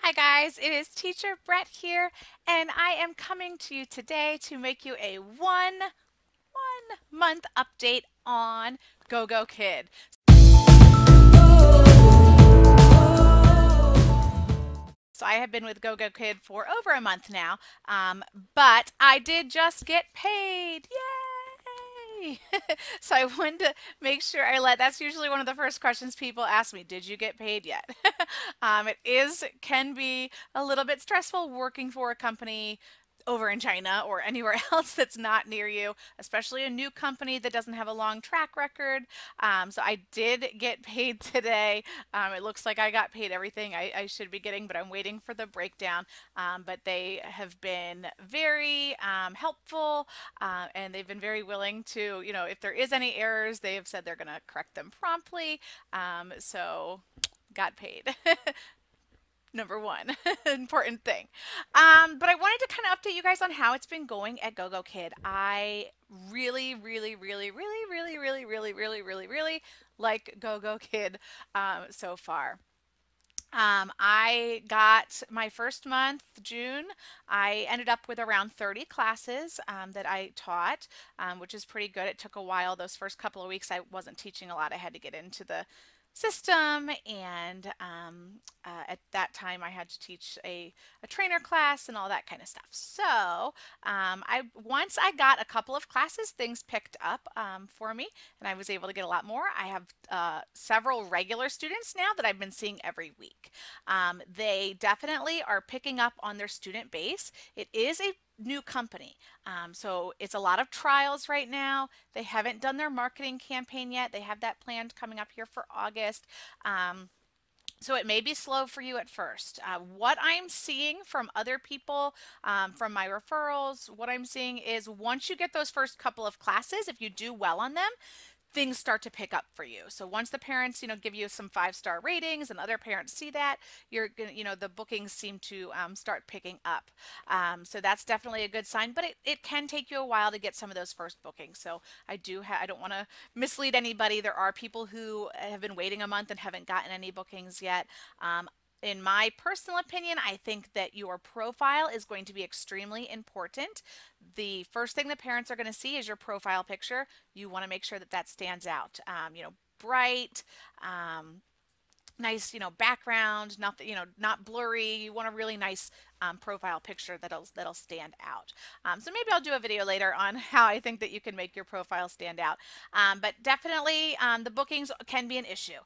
Hi guys, it is Teacher Brett here, and I am coming to you today to make you a one month update on Gogokid. So I have been with Gogokid for over a month now, but I did just get paid. Yay! So I wanted to make sure that's usually one of the first questions people ask me. Did you get paid yet? Can be a little bit stressful working for a company over in China or anywhere else that's not near you, especially a new company that doesn't have a long track record. So I did get paid today. It looks like I got paid everything I should be getting, but I'm waiting for the breakdown. But they have been very helpful, and they've been very willing to, if there is any errors, they have said they're going to correct them promptly. So got paid. Number one, important thing. But I wanted to kind of update you guys on how it's been going at Gogokid. I really like Gogokid so far. I got my first month, June. I ended up with around 30 classes that I taught, which is pretty good. It took a while. Those first couple of weeks, I wasn't teaching a lot. I had to get into the system, and at that time I had to teach a trainer class and all that kind of stuff. So once I got a couple of classes, things picked up for me, and I was able to get a lot more. I have several regular students now that I've been seeing every week. They definitely are picking up on their student base. It is a new company. So it's a lot of trials right now. They haven't done their marketing campaign yet. They have that planned coming up here for August. So it may be slow for you at first. What I'm seeing from other people, from my referrals, what I'm seeing is once you get those first couple of classes, if you do well on them, things start to pick up for you. So once the parents, give you some 5-star ratings and other parents see that, you're gonna, the bookings seem to start picking up. So that's definitely a good sign, but it can take you a while to get some of those first bookings. So I don't want to mislead anybody. There are people who have been waiting a month and haven't gotten any bookings yet. In my personal opinion, I think that your profile is going to be extremely important. The first thing the parents are going to see is your profile picture. You want to make sure that that stands out. Bright, nice, background, not not blurry. You want a really nice profile picture that'll stand out. So maybe I'll do a video later on how I think that you can make your profile stand out. But definitely the bookings can be an issue.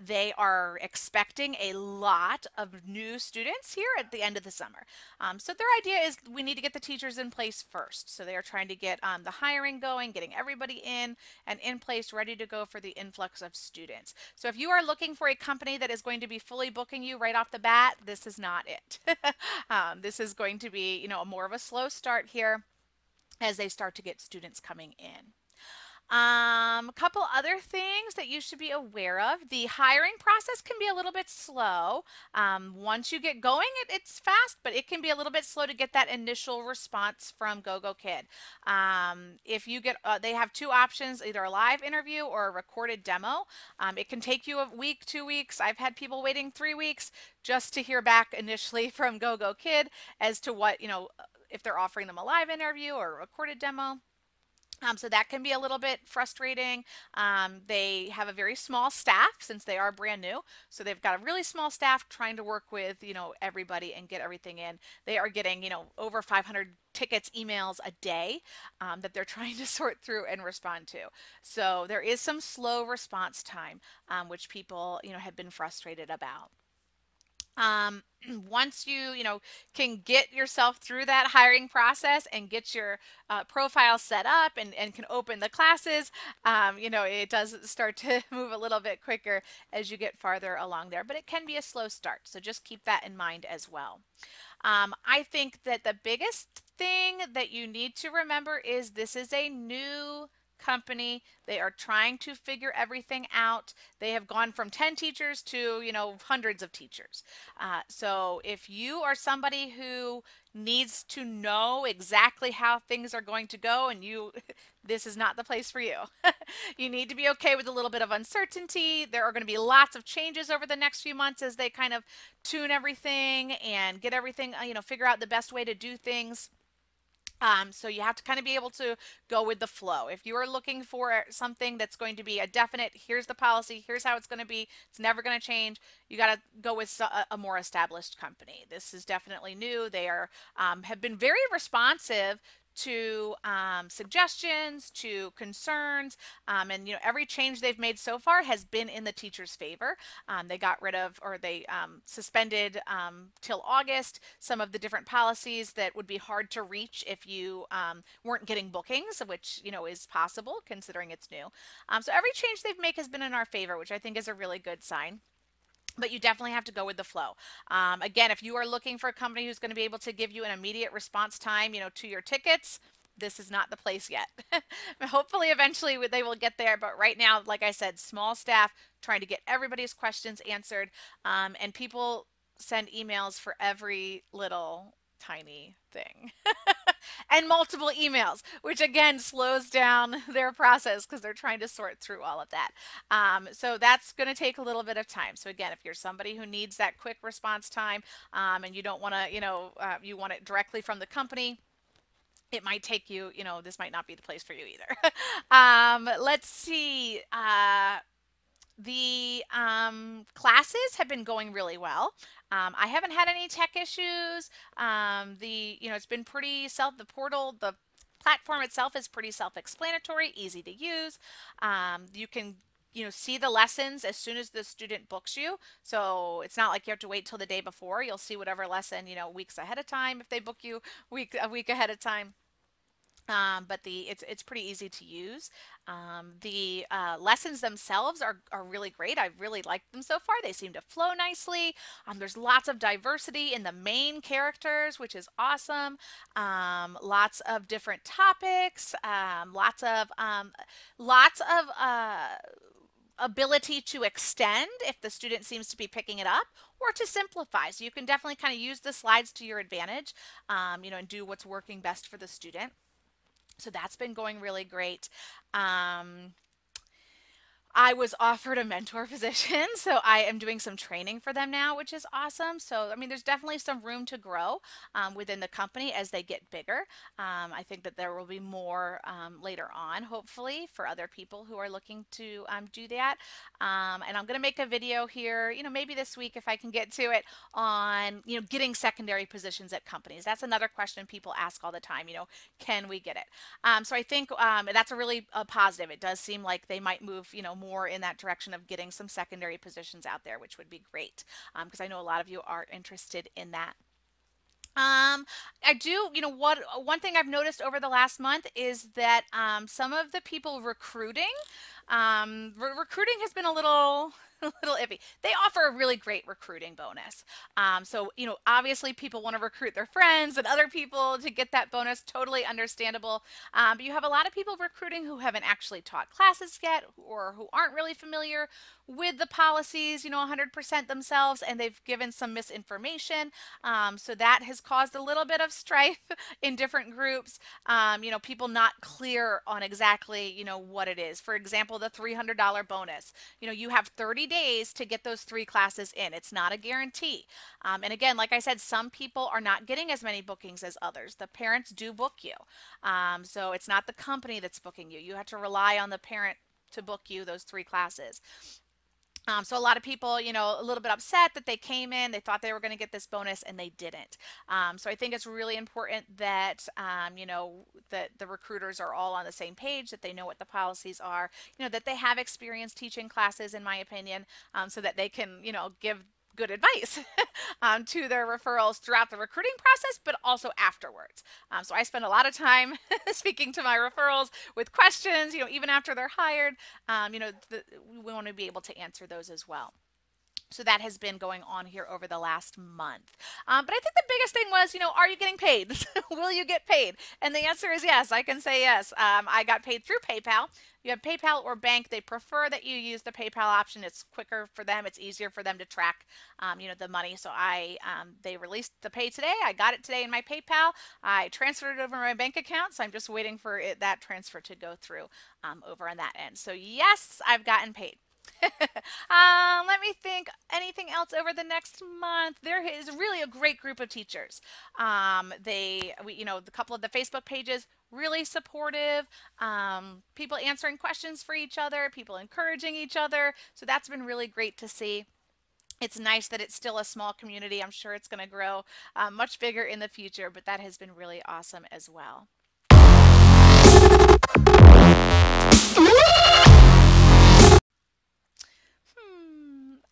They are expecting a lot of new students here at the end of the summer. So their idea is we need to get the teachers in place first. So they are trying to get the hiring going, getting everybody in and in place, ready to go for the influx of students. So if you are looking for a company that is going to be fully booking you right off the bat, this is not it. This is going to be, more of a slow start here as they start to get students coming in. A couple other things that you should be aware of. The hiring process can be a little bit slow. Once you get going, it's fast, but it can be a little bit slow to get that initial response from Gogokid. If you get, they have two options, either a live interview or a recorded demo. It can take you a week, 2 weeks. I've had people waiting 3 weeks just to hear back initially from Gogokid as to what, if they're offering them a live interview or a recorded demo. So that can be a little bit frustrating. They have a very small staff since they are brand new. So they've got a really small staff trying to work with, everybody and get everything in. They are getting, over 500 tickets, emails a day that they're trying to sort through and respond to. So there is some slow response time, which people, have been frustrated about. Once you can get yourself through that hiring process and get your profile set up and can open the classes, it does start to move a little bit quicker as you get farther along there, but it can be a slow start. So just keep that in mind as well. I think that the biggest thing that you need to remember is this is a new company. They are trying to figure everything out. They have gone from 10 teachers to, hundreds of teachers. So if you are somebody who needs to know exactly how things are going to go and this is not the place for you. You need to be okay with a little bit of uncertainty. There are going to be lots of changes over the next few months as they kind of tune everything and get everything, figure out the best way to do things. So you have to kind of be able to go with the flow. If you are looking for something that's going to be a definite, here's the policy, here's how it's going to be, it's never going to change, you got to go with a more established company. This is definitely new. They are have been very responsive to suggestions, to concerns, and every change they've made so far has been in the teacher's favor. They got rid of, or they suspended till August some of the different policies that would be hard to reach if you weren't getting bookings, which is possible considering it's new. So every change they've made has been in our favor, which I think is a really good sign. But you definitely have to go with the flow. Again, if you are looking for a company who's going to be able to give you an immediate response time, to your tickets, this is not the place yet. Hopefully, eventually they will get there. But right now, like I said, small staff trying to get everybody's questions answered. And people send emails for every little tiny thing. And multiple emails, which again slows down their process because they're trying to sort through all of that. So that's going to take a little bit of time. So again, if you're somebody who needs that quick response time and you don't want to, you want it directly from the company, it might take you, this might not be the place for you either. Let's see. The classes have been going really well. I haven't had any tech issues. It's been pretty the portal, the platform itself is pretty self-explanatory, easy to use. You can see the lessons as soon as the student books you. So it's not like you have to wait till the day before. You'll see whatever lesson, weeks ahead of time if they book you a week ahead of time. But it's pretty easy to use. The lessons themselves are really great. I've really liked them so far. They seem to flow nicely. There's lots of diversity in the main characters, which is awesome. Lots of different topics. Lots of ability to extend if the student seems to be picking it up, or to simplify. So you can definitely kind of use the slides to your advantage, and do what's working best for the student. So that's been going really great. I was offered a mentor position, so I am doing some training for them now, which is awesome. So, I mean, there's definitely some room to grow within the company as they get bigger. I think that there will be more later on, hopefully, for other people who are looking to do that. And I'm going to make a video here, maybe this week if I can get to it, on, getting secondary positions at companies. That's another question people ask all the time, can we get it? So I think that's a really positive. It does seem like they might move, more in that direction of getting some secondary positions out there, which would be great because I know a lot of you are interested in that. I do, one thing I've noticed over the last month is that some of the people recruiting, recruiting has been a little iffy. They offer a really great recruiting bonus. So, obviously people want to recruit their friends and other people to get that bonus. Totally understandable. But you have a lot of people recruiting who haven't actually taught classes yet or who aren't really familiar with the policies, 100% themselves, and they've given some misinformation. So that has caused a little bit of strife in different groups. People not clear on exactly, what it is. For example, the $300 bonus. You have 30 days to get those 3 classes in. It's not a guarantee. And again, like I said, some people are not getting as many bookings as others. The parents do book you. So it's not the company that's booking you. You have to rely on the parent to book you those 3 classes. So a lot of people, a little bit upset that they came in, they thought they were going to get this bonus and they didn't. So I think it's really important that, that the recruiters are all on the same page, that they know what the policies are, that they have experience teaching classes, in my opinion, so that they can, give good advice to their referrals throughout the recruiting process, but also afterwards. So I spend a lot of time speaking to my referrals with questions, even after they're hired. We want to be able to answer those as well. So that has been going on here over the last month. But I think the biggest thing was, are you getting paid? Will you get paid? And the answer is yes. I can say yes. I got paid through PayPal. You have PayPal or bank. They prefer that you use the PayPal option. It's quicker for them. It's easier for them to track, the money. So they released the pay today. I got it today in my PayPal. I transferred it over my bank account. So I'm just waiting for that transfer to go through over on that end. So yes, I've gotten paid. Let me think. Anything else over the next month? There is really a great group of teachers. The couple of the Facebook pages really supportive. People answering questions for each other, people encouraging each other. So that's been really great to see. It's nice that it's still a small community. I'm sure it's going to grow much bigger in the future, but that has been really awesome as well.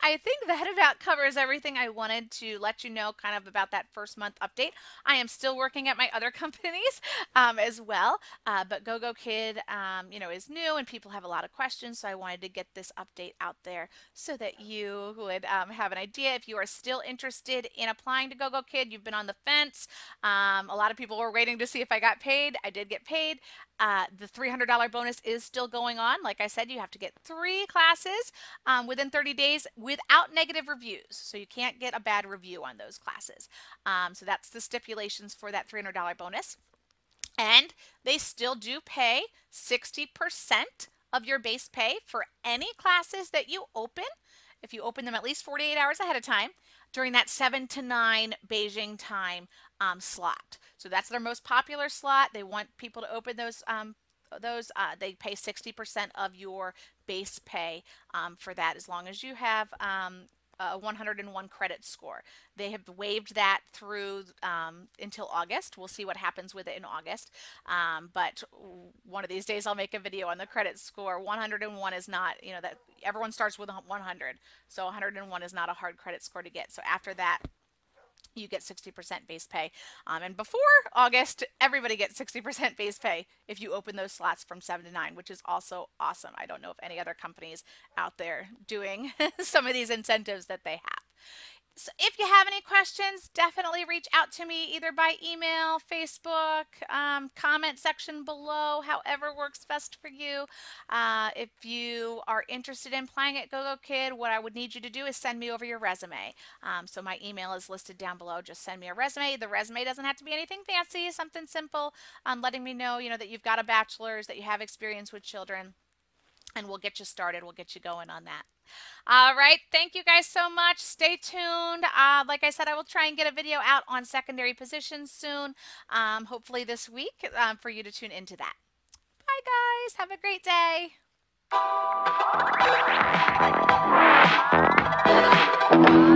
I think that about covers everything I wanted to let you know kind of about that first month update. I am still working at my other companies as well, but Gogokid, is new and people have a lot of questions, so I wanted to get this update out there so that you would have an idea. If you are still interested in applying to Gogokid, you've been on the fence. A lot of people were waiting to see if I got paid. I did get paid. The $300 bonus is still going on. Like I said, you have to get 3 classes within 30 days without negative reviews. So you can't get a bad review on those classes. So that's the stipulations for that $300 bonus. And they still do pay 60% of your base pay for any classes that you open, if you open them at least 48 hours ahead of time, during that 7 to 9 Beijing time slot. So that's their most popular slot. They want people to open those. They pay 60% of your base pay for that, as long as you have a 101 credit score. They have waived that through until August. We'll see what happens with it in August. But one of these days I'll make a video on the credit score. 101 is not, that everyone starts with 100. So 101 is not a hard credit score to get. So after that, you get 60% base pay. And before August, everybody gets 60% base pay if you open those slots from 7 to 9, which is also awesome. I don't know of any other companies out there doing some of these incentives that they have. So if you have any questions, definitely reach out to me either by email, Facebook, comment section below, however works best for you. If you are interested in applying at Gogokid, what I would need you to do is send me over your resume. So my email is listed down below. Just send me a resume. The resume doesn't have to be anything fancy, something simple, letting me know, that you've got a bachelor's, that you have experience with children, and we'll get you started. We'll get you going on that. All right. Thank you guys so much. Stay tuned. Like I said, I will try and get a video out on secondary positions soon, hopefully this week, for you to tune into that. Bye, guys. Have a great day.